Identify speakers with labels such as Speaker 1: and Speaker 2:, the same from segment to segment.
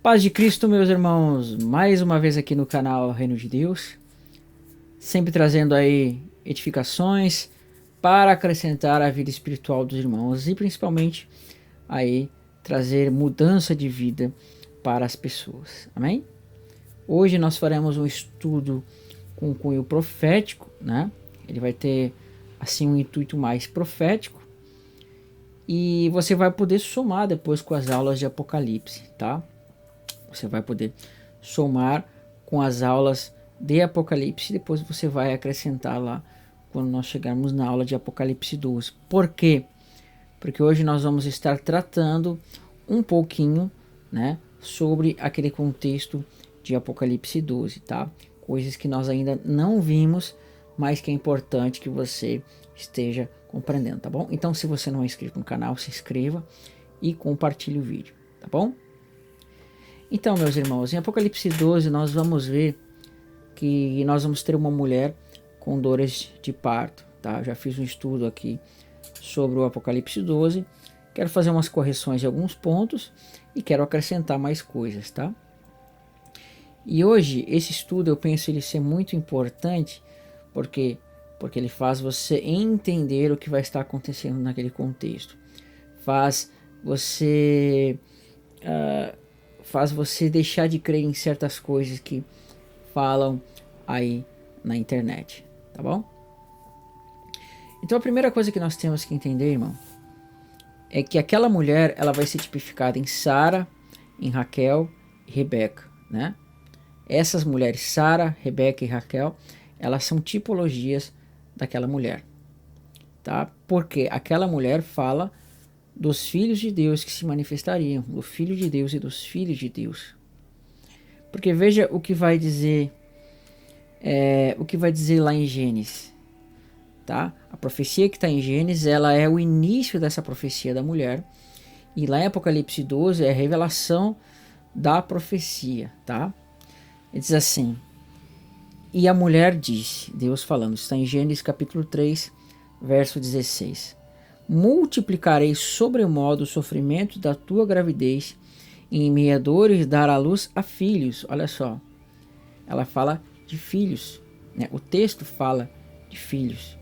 Speaker 1: Paz de Cristo, meus irmãos, mais uma vez aqui no canal Reino de Deus, sempre trazendo aí edificações para acrescentar a vida espiritual dos irmãos e principalmente aí trazer mudança de vida para as pessoas, amém? Hoje nós faremos um estudo com cunho profético, né? Ele vai ter assim um intuito mais profético e você vai poder somar depois com as aulas de Apocalipse, tá? Você vai poder somar com as aulas de Apocalipse. Depois você vai acrescentar lá quando nós chegarmos na aula de Apocalipse 12. Por quê? Porque hoje nós vamos estar tratando um pouquinho, né, sobre aquele contexto de Apocalipse 12, tá? Coisas que nós ainda não vimos, mas que é importante que você esteja compreendendo, tá bom? Então, se você não é inscrito no canal, se inscreva e compartilhe o vídeo, tá bom? Então, meus irmãos, em Apocalipse 12 nós vamos ver que nós vamos ter uma mulher com dores de parto, tá? Eu já fiz um estudo aqui sobre o Apocalipse 12, quero fazer umas correções em alguns pontos e quero acrescentar mais coisas, tá? E hoje esse estudo eu penso ele ser muito importante porque ele faz você entender o que vai estar acontecendo naquele contexto, faz você faz você deixar de crer em certas coisas que falam aí na internet, tá bom? Então a primeira coisa que nós temos que entender, irmão, é que aquela mulher ela vai ser tipificada em Sara, em Raquel e Rebeca, né? Essas mulheres, Sara, Rebeca e Raquel, elas são tipologias daquela mulher, tá? Porque aquela mulher fala dos filhos de Deus que se manifestariam, do Filho de Deus e dos filhos de Deus. Porque veja o que vai dizer, lá em Gênesis, tá? A profecia que está em Gênesis, ela é o início dessa profecia da mulher, e lá em Apocalipse 12 é a revelação da profecia, tá? Ele diz assim: e a mulher disse, Deus falando, está em Gênesis capítulo 3, verso 16: multiplicarei sobremodo o sofrimento da tua gravidez, e em meia dores dar à luz a filhos. Olha só, ela fala de filhos, né? O texto fala de filhos.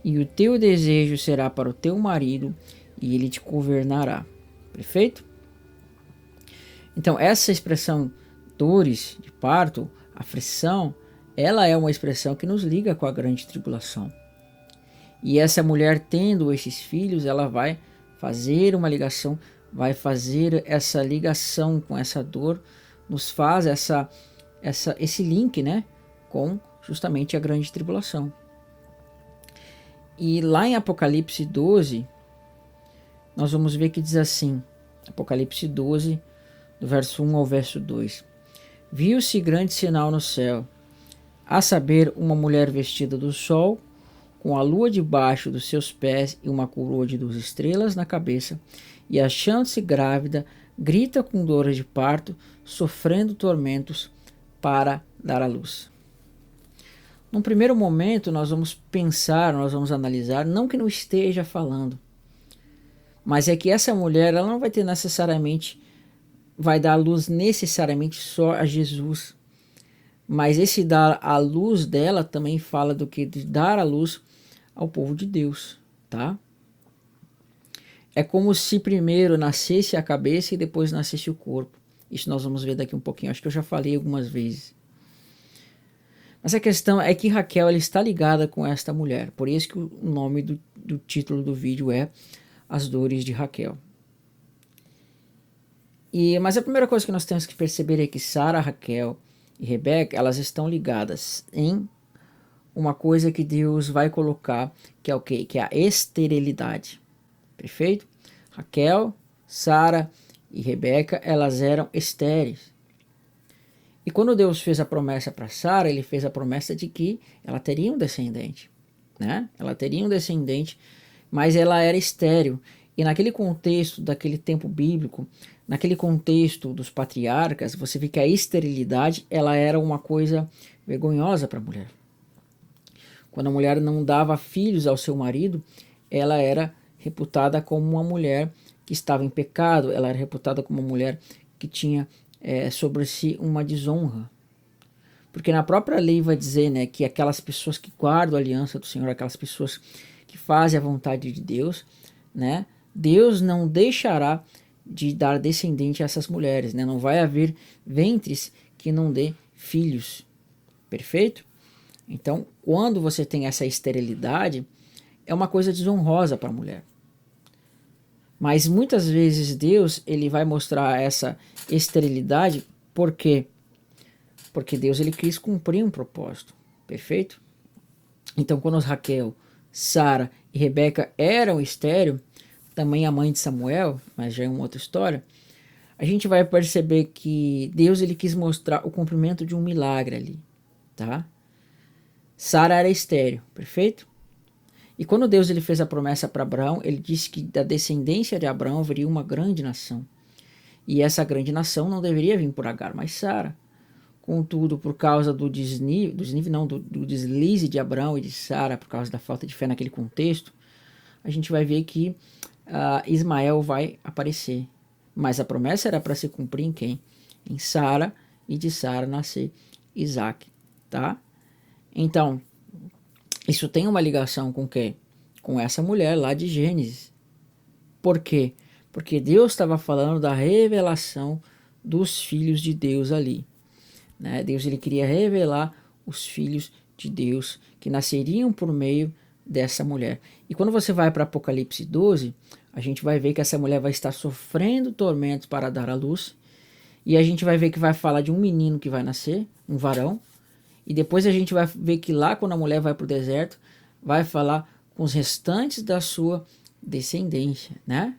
Speaker 1: E o teu desejo será para o teu marido, e ele te governará. Perfeito? Então essa expressão dores de parto, aflição, ela é uma expressão que nos liga com a grande tribulação. E essa mulher tendo esses filhos, ela vai fazer uma ligação, vai fazer essa ligação com essa dor, nos faz esse link, né, com justamente a grande tribulação. E lá em Apocalipse 12, nós vamos ver que diz assim, Apocalipse 12, do verso 1 ao verso 2: viu-se grande sinal no céu, a saber, uma mulher vestida do sol, com a lua debaixo dos seus pés e uma coroa de 12 estrelas na cabeça, e achando-se grávida, grita com dores de parto, sofrendo tormentos para dar à luz. Num primeiro momento nós vamos pensar, nós vamos analisar, não que não esteja falando, mas é que essa mulher ela não vai ter necessariamente, vai dar à luz necessariamente só a Jesus, mas esse dar à luz dela também fala do que de dar à luz ao povo de Deus, tá? É como se primeiro nascesse a cabeça e depois nascesse o corpo. Isso nós vamos ver daqui um pouquinho, acho que eu já falei algumas vezes. Mas a questão é que Raquel ela está ligada com esta mulher, por isso que o nome do título do vídeo é As Dores de Raquel. Mas a primeira coisa que nós temos que perceber é que Sara, Raquel e Rebeca, elas estão ligadas em uma coisa que Deus vai colocar, que é o quê? Que é a esterilidade. Perfeito? Raquel, Sara e Rebeca, elas eram estéreis. E quando Deus fez a promessa para Sara, ele fez a promessa de que ela teria um descendente, né? Ela teria um descendente, mas ela era estéril. E naquele contexto daquele tempo bíblico, naquele contexto dos patriarcas, você vê que a esterilidade ela era uma coisa vergonhosa para a mulher. Quando a mulher não dava filhos ao seu marido, ela era reputada como uma mulher que estava em pecado, ela era reputada como uma mulher que tinha sobre si uma desonra. Porque na própria lei vai dizer, né, que aquelas pessoas que guardam a aliança do Senhor, aquelas pessoas que fazem a vontade de Deus, né, Deus não deixará de dar descendente a essas mulheres, né? Não vai haver ventres que não dê filhos. Perfeito? Então, quando você tem essa esterilidade, é uma coisa desonrosa para a mulher. Mas muitas vezes Deus ele vai mostrar essa esterilidade por quê? Porque Deus ele quis cumprir um propósito. Perfeito? Então, quando Raquel, Sara e Rebeca eram estéril, também a mãe de Samuel, mas já é uma outra história, a gente vai perceber que Deus ele quis mostrar o cumprimento de um milagre ali, tá? Sara era estéril, perfeito? E quando Deus ele fez a promessa para Abraão, ele disse que da descendência de Abraão viria uma grande nação. E essa grande nação não deveria vir por Agar, mas Sara. Contudo, por causa do deslize de Abraão e de Sara, por causa da falta de fé naquele contexto, a gente vai ver que Ismael vai aparecer. Mas a promessa era para se cumprir em quem? Em Sara, e de Sara nascer Isaac, tá? Então, isso tem uma ligação com quem? Com essa mulher lá de Gênesis. Por quê? Porque Deus estava falando da revelação dos filhos de Deus ali. Né? Deus ele queria revelar os filhos de Deus que nasceriam por meio dessa mulher. E quando você vai para Apocalipse 12, a gente vai ver que essa mulher vai estar sofrendo tormentos para dar à luz. E a gente vai ver que vai falar de um menino que vai nascer, um varão. E depois a gente vai ver que lá quando a mulher vai para o deserto, vai falar com os restantes da sua descendência, né?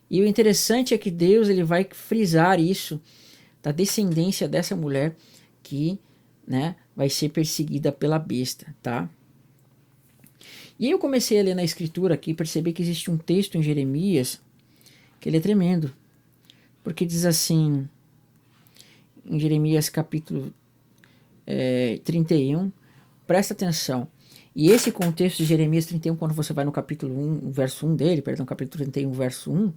Speaker 1: E o interessante é que Deus ele vai frisar isso, da descendência dessa mulher que, né, vai ser perseguida pela besta, tá? E aí eu comecei a ler na escritura aqui e percebi que existe um texto em Jeremias que ele é tremendo. Porque diz assim, em Jeremias capítulo 31, presta atenção. E esse contexto de Jeremias 31, quando você vai no capítulo 1, verso 1 dele, perdão, capítulo 31, verso 1,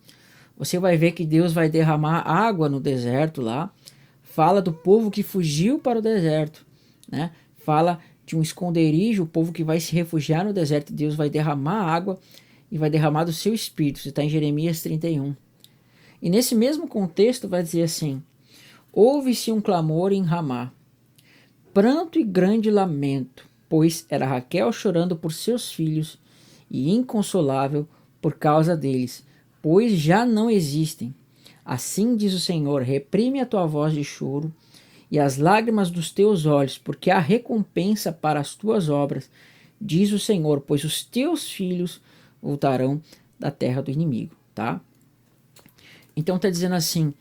Speaker 1: você vai ver que Deus vai derramar água no deserto lá, fala do povo que fugiu para o deserto, né? Fala de um esconderijo, o povo que vai se refugiar no deserto, Deus vai derramar água e vai derramar do seu espírito. Isso está em Jeremias 31. E nesse mesmo contexto vai dizer assim, ouve-se um clamor em Ramá, pranto e grande lamento, pois era Raquel chorando por seus filhos e inconsolável por causa deles, pois já não existem. Assim diz o Senhor, reprime a tua voz de choro e as lágrimas dos teus olhos, porque há recompensa para as tuas obras, diz o Senhor, pois os teus filhos voltarão da terra do inimigo, tá? Então está dizendo assim,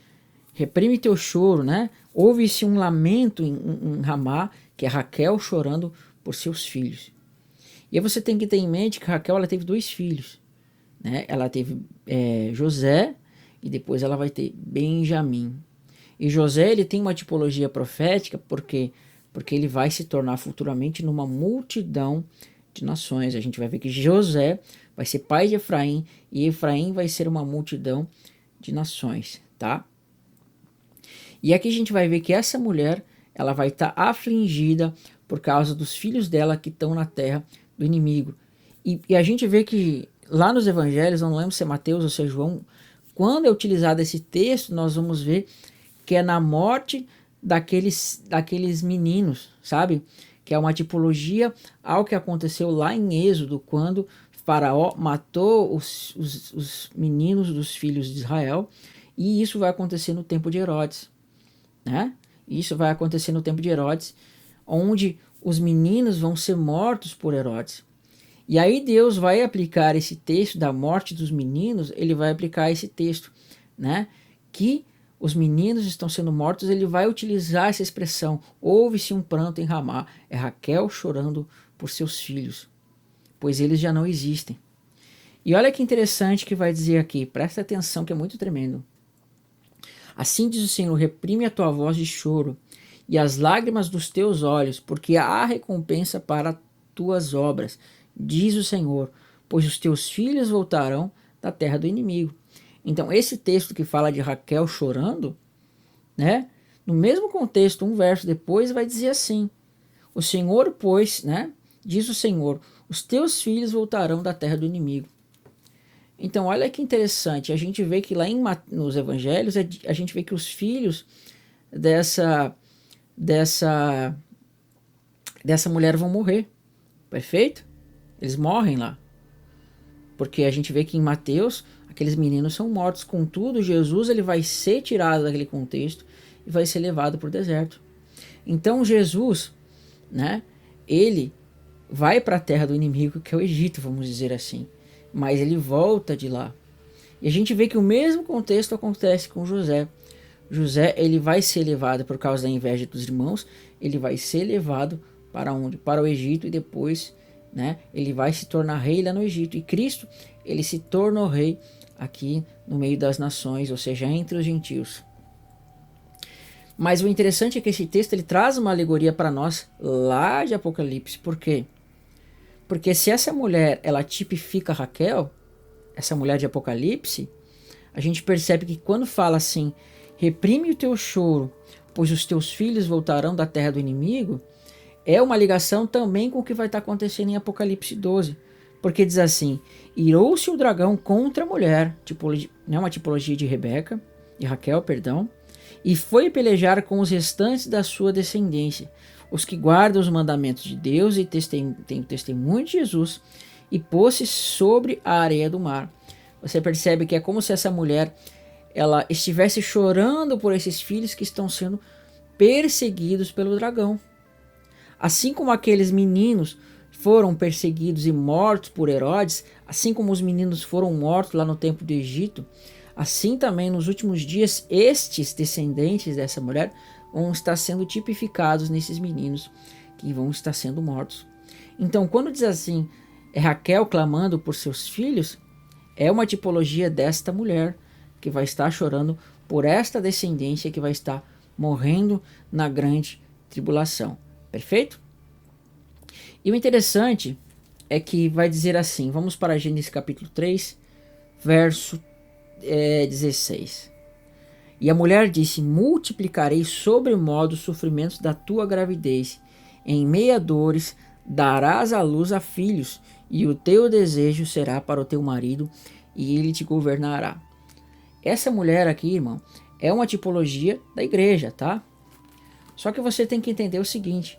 Speaker 1: reprime teu choro, né? Ouve-se um lamento em Ramá, que é Raquel chorando por seus filhos. E aí você tem que ter em mente que Raquel ela teve 2 filhos, né? Ela teve José e depois ela vai ter Benjamim. E José ele tem uma tipologia profética porque ele vai se tornar futuramente numa multidão de nações. A gente vai ver que José vai ser pai de Efraim e Efraim vai ser uma multidão de nações, tá? E aqui a gente vai ver que essa mulher ela vai estar afligida por causa dos filhos dela que estão na terra do inimigo. E a gente vê que lá nos evangelhos, não lembro se é Mateus ou se é João, quando é utilizado esse texto, nós vamos ver que é na morte daqueles meninos, sabe? Que é uma tipologia ao que aconteceu lá em Êxodo, quando Faraó matou os meninos dos filhos de Israel, e isso vai acontecer no tempo de Herodes, né? Isso vai acontecer no tempo de Herodes, onde os meninos vão ser mortos por Herodes. E aí Deus vai aplicar esse texto da morte dos meninos, ele vai aplicar esse texto, né? Que os meninos estão sendo mortos, ele vai utilizar essa expressão, ouve-se um pranto em Ramá, é Raquel chorando por seus filhos, pois eles já não existem. E olha que interessante que vai dizer aqui, presta atenção que é muito tremendo. Assim diz o Senhor, reprime a tua voz de choro e as lágrimas dos teus olhos, porque há recompensa para tuas obras, diz o Senhor, pois os teus filhos voltarão da terra do inimigo. Então esse texto que fala de Raquel chorando, né? No mesmo contexto, um verso depois vai dizer assim: o Senhor, pois, né? Diz o Senhor, os teus filhos voltarão da terra do inimigo. Então, olha que interessante, a gente vê que lá nos evangelhos, a gente vê que os filhos dessa, dessa, dessa mulher vão morrer, perfeito? Eles morrem lá. Porque a gente vê que em Mateus, aqueles meninos são mortos. Contudo, Jesus ele vai ser tirado daquele contexto e vai ser levado para o deserto. Então, Jesus, né, ele vai para a terra do inimigo, que é o Egito, vamos dizer assim. Mas ele volta de lá. E a gente vê que o mesmo contexto acontece com José. José, ele vai ser levado por causa da inveja dos irmãos, ele vai ser levado para onde? Para o Egito, e depois, né, ele vai se tornar rei lá no Egito. E Cristo, ele se tornou rei aqui no meio das nações, ou seja, entre os gentios. Mas o interessante é que esse texto ele traz uma alegoria para nós lá de Apocalipse. Por quê? Porque se essa mulher ela tipifica Raquel, essa mulher de Apocalipse, a gente percebe que quando fala assim, reprime o teu choro, pois os teus filhos voltarão da terra do inimigo, é uma ligação também com o que vai estar acontecendo em Apocalipse 12. Porque diz assim, irou-se o dragão contra a mulher, uma tipologia de Rebeca, de Raquel, perdão, e foi pelejar com os restantes da sua descendência, os que guardam os mandamentos de Deus e têm o testemunho de Jesus, e pôs-se sobre a areia do mar. Você percebe que é como se essa mulher ela estivesse chorando por esses filhos que estão sendo perseguidos pelo dragão. Assim como aqueles meninos foram perseguidos e mortos por Herodes, assim como os meninos foram mortos lá no tempo do Egito, assim também nos últimos dias estes descendentes dessa mulher vão estar sendo tipificados nesses meninos que vão estar sendo mortos. Então, quando diz assim, é Raquel clamando por seus filhos, é uma tipologia desta mulher que vai estar chorando por esta descendência que vai estar morrendo na grande tribulação. Perfeito? E o interessante é que vai dizer assim, vamos para Gênesis capítulo 3, verso 16. E a mulher disse, multiplicarei sobremodo os sofrimentos da tua gravidez, em meia dores darás à luz a filhos, e o teu desejo será para o teu marido, e ele te governará. Essa mulher aqui, irmão, é uma tipologia da igreja, tá? Só que você tem que entender o seguinte,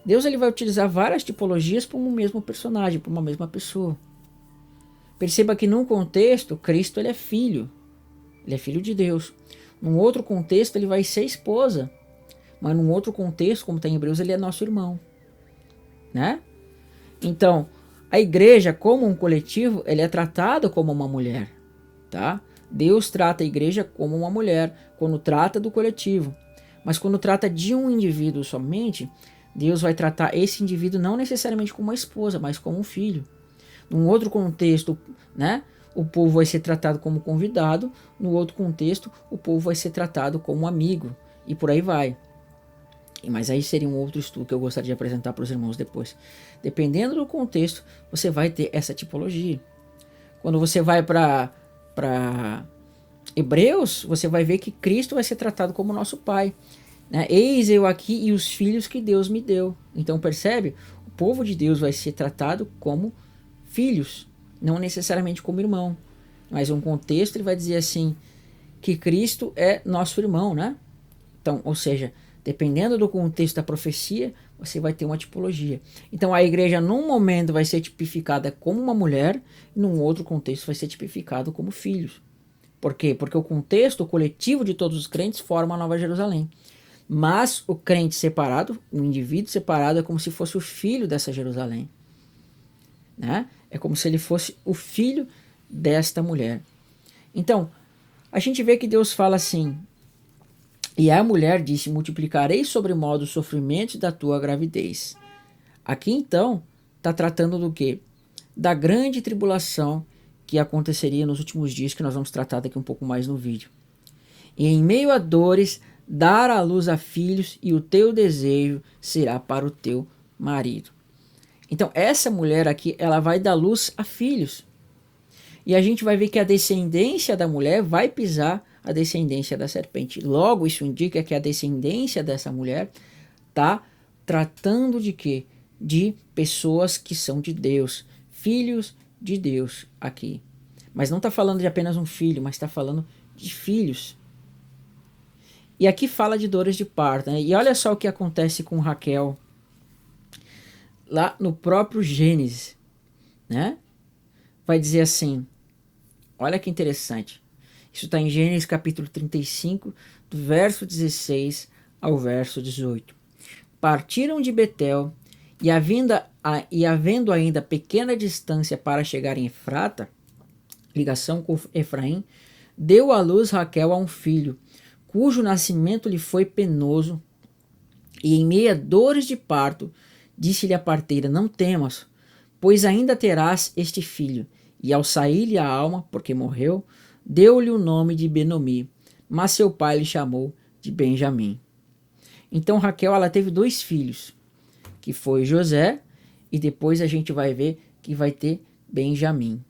Speaker 1: Deus ele vai utilizar várias tipologias para um mesmo personagem, para uma mesma pessoa. Perceba que num contexto, Cristo ele é filho de Deus. Num outro contexto, ele vai ser esposa. Mas num outro contexto, como está em Hebreus, ele é nosso irmão. Né? Então, a igreja, como um coletivo, ele é tratado como uma mulher. Tá? Deus trata a igreja como uma mulher, quando trata do coletivo. Mas quando trata de um indivíduo somente, Deus vai tratar esse indivíduo não necessariamente como uma esposa, mas como um filho. Num outro contexto, né? O povo vai ser tratado como convidado, no outro contexto, o povo vai ser tratado como amigo, e por aí vai. Mas aí seria um outro estudo que eu gostaria de apresentar para os irmãos depois. Dependendo do contexto, você vai ter essa tipologia. Quando você vai para Hebreus, você vai ver que Cristo vai ser tratado como nosso Pai. Né? Eis eu aqui e os filhos que Deus me deu. Então percebe? O povo de Deus vai ser tratado como filhos, não necessariamente como irmão, mas um contexto ele vai dizer assim, que Cristo é nosso irmão, né? Então, ou seja, dependendo do contexto da profecia, você vai ter uma tipologia. Então a igreja num momento vai ser tipificada como uma mulher, e num outro contexto vai ser tipificado como filhos. Por quê? Porque o contexto, o coletivo de todos os crentes forma a Nova Jerusalém. Mas o crente separado, o indivíduo separado é como se fosse o filho dessa Jerusalém. Né? É como se ele fosse o filho desta mulher. Então, a gente vê que Deus fala assim, e a mulher disse, multiplicarei sobremodo os sofrimentos da tua gravidez. Aqui então, está tratando do quê? Da grande tribulação que aconteceria nos últimos dias, que nós vamos tratar daqui um pouco mais no vídeo. E em meio a dores, dar à luz a filhos, e o teu desejo será para o teu marido. Então, essa mulher aqui, ela vai dar luz a filhos. E a gente vai ver que a descendência da mulher vai pisar a descendência da serpente. Logo, isso indica que a descendência dessa mulher está tratando de quê? De pessoas que são de Deus, filhos de Deus aqui. Mas não está falando de apenas um filho, mas está falando de filhos. E aqui fala de dores de parto, né? E olha só o que acontece com Raquel lá no próprio Gênesis, né? Vai dizer assim, olha que interessante. Isso está em Gênesis capítulo 35, do verso 16 ao verso 18. Partiram de Betel e havendo ainda pequena distância para chegar em Efrata, ligação com Efraim, deu à luz Raquel a um filho, cujo nascimento lhe foi penoso, e em meio a dores de parto, disse-lhe a parteira: não temas, pois ainda terás este filho. E ao sair-lhe a alma, porque morreu, deu-lhe o nome de Benomi, mas seu pai lhe chamou de Benjamim. Então Raquel, ela teve 2 filhos, que foi José, e depois a gente vai ver que vai ter Benjamim.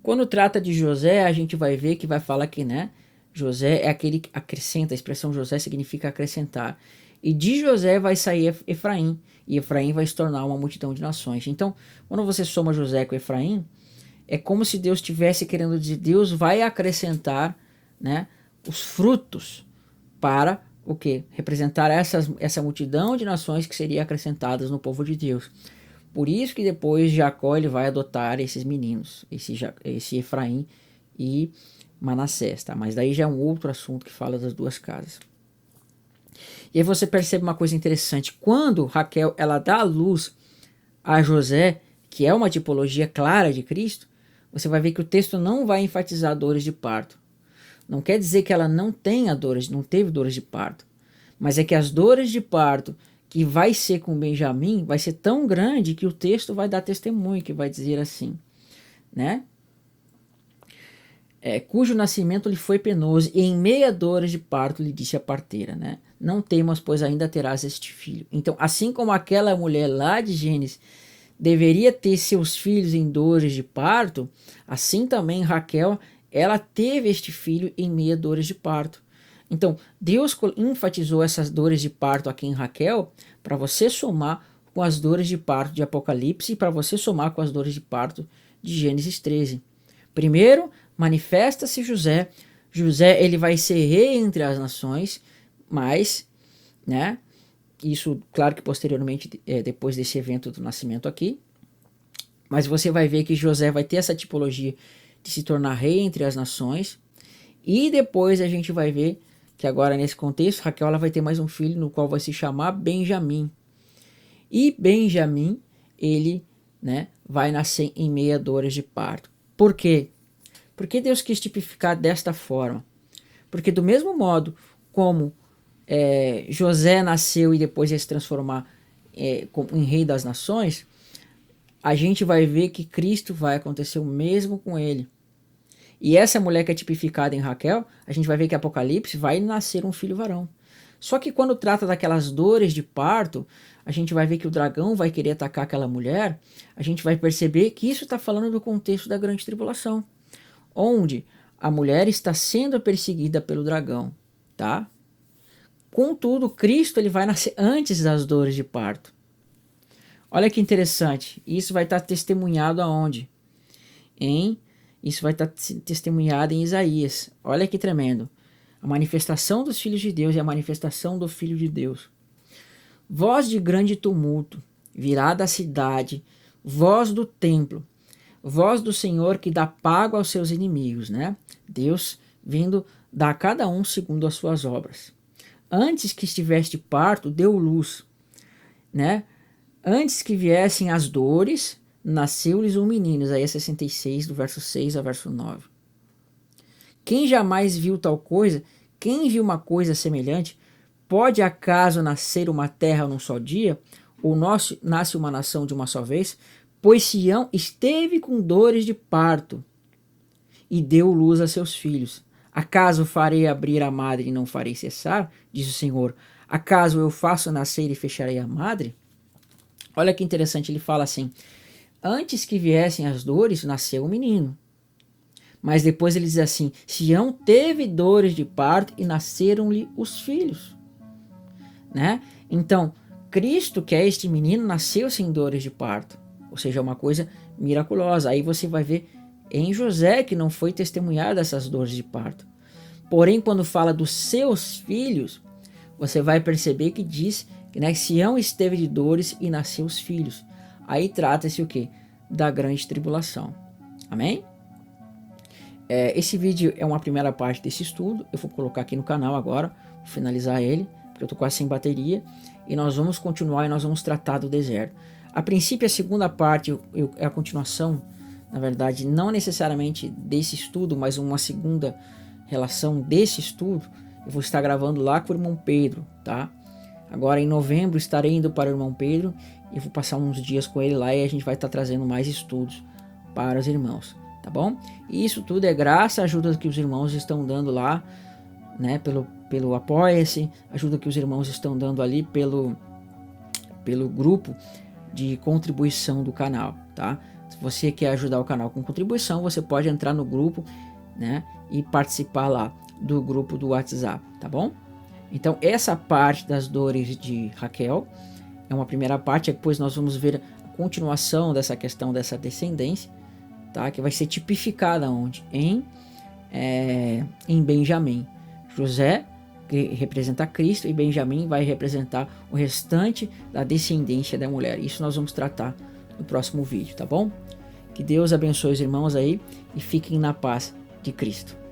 Speaker 1: Quando trata de José, a gente vai ver que vai falar que, né, José é aquele que acrescenta, a expressão José significa acrescentar. E de José vai sair Efraim, e Efraim vai se tornar uma multidão de nações. Então, quando você soma José com Efraim, é como se Deus estivesse querendo dizer, Deus vai acrescentar, né, os frutos para o quê? Representar essa multidão de nações que seriam acrescentadas no povo de Deus. Por isso que depois Jacó ele vai adotar esses meninos, esse Efraim e Manassés, tá? Mas daí já é um outro assunto que fala das 2 casas. E aí você percebe uma coisa interessante. Quando Raquel ela dá a luz a José, que é uma tipologia clara de Cristo, você vai ver que o texto não vai enfatizar dores de parto. Não quer dizer que ela não teve dores de parto, mas é que as dores de parto que vai ser com Benjamim vai ser tão grande que o texto vai dar testemunho, que vai dizer assim, né? Cujo nascimento lhe foi penoso, e em meia dores de parto lhe disse a parteira, né? Não temas, pois ainda terás este filho. Então, assim como aquela mulher lá de Gênesis deveria ter seus filhos em dores de parto, assim também Raquel, ela teve este filho em meia dores de parto. Então, Deus enfatizou essas dores de parto aqui em Raquel para você somar com as dores de parto de Apocalipse e para você somar com as dores de parto de Gênesis 13. Primeiro, manifesta-se José. José ele vai ser rei entre as nações, mas, né, isso, claro que posteriormente, depois desse evento do nascimento aqui, mas você vai ver que José vai ter essa tipologia de se tornar rei entre as nações, e depois a gente vai ver que agora nesse contexto, Raquel ela vai ter mais um filho, no qual vai se chamar Benjamim. E Benjamim, ele, né, vai nascer em meia dores de parto. Por quê? Porque Deus quis tipificar desta forma. Porque do mesmo modo como José nasceu e depois ia se transformar em rei das nações, a gente vai ver que Cristo vai acontecer o mesmo com ele. E essa mulher que é tipificada em Raquel, a gente vai ver que em Apocalipse vai nascer um filho varão. Só que quando trata daquelas dores de parto, a gente vai ver que o dragão vai querer atacar aquela mulher, a gente vai perceber que isso está falando do contexto da grande tribulação, onde a mulher está sendo perseguida pelo dragão, tá? Contudo, Cristo ele vai nascer antes das dores de parto. Olha que interessante, isso vai estar testemunhado aonde? Isso vai estar testemunhado em Isaías. Olha que tremendo. A manifestação dos filhos de Deus e a manifestação do Filho de Deus. Voz de grande tumulto, virá da cidade, voz do templo, voz do Senhor que dá pago aos seus inimigos, né? Deus vindo dar a cada um segundo as suas obras. Antes que estivesse de parto, deu luz, né? Antes que viessem as dores, nasceu-lhes um menino. Isaías 66, do verso 6 ao verso 9. Quem jamais viu tal coisa? Quem viu uma coisa semelhante? Pode acaso nascer uma terra num só dia? Ou nasce uma nação de uma só vez? Pois Sião esteve com dores de parto e deu luz a seus filhos. Acaso farei abrir a madre e não farei cessar? Diz o Senhor. Acaso eu faço nascer e fecharei a madre? Olha que interessante, ele fala assim: antes que viessem as dores, nasceu o menino. Mas depois ele diz assim: Sião teve dores de parto e nasceram-lhe os filhos, né? Então, Cristo, que é este menino, nasceu sem dores de parto, ou seja, uma coisa miraculosa. Aí você vai ver em José que não foi testemunhada essas dores de parto. Porém, quando fala dos seus filhos, você vai perceber que diz que, né, Sião esteve de dores e nasceu os filhos. Aí trata-se o quê? Da grande tribulação. Amém? Esse vídeo é uma primeira parte desse estudo. Eu vou colocar aqui no canal agora, vou finalizar ele, porque eu estou quase sem bateria. E nós vamos continuar e nós vamos tratar do deserto. A princípio, a segunda parte é a continuação, na verdade, não necessariamente desse estudo, mas uma segunda relação desse estudo. Eu vou estar gravando lá com o irmão Pedro, tá? Agora em novembro estarei indo para o irmão Pedro e vou passar uns dias com ele lá e a gente vai estar trazendo mais estudos para os irmãos, tá bom? E isso tudo é graças à ajuda que os irmãos estão dando lá, né? Pelo Apoia-se, ajuda que os irmãos estão dando ali pelo grupo de contribuição do canal, tá? Se você quer ajudar o canal com contribuição, você pode entrar no grupo, né? E participar lá do grupo do WhatsApp, tá bom? Então essa parte das dores de Raquel é uma primeira parte. Depois nós vamos ver a continuação dessa questão dessa descendência, tá? Que vai ser tipificada onde? Em Benjamim. José, que representa Cristo, e Benjamim vai representar o restante da descendência da mulher. Isso nós vamos tratar no próximo vídeo, tá bom? Que Deus abençoe os irmãos aí e fiquem na paz de Cristo.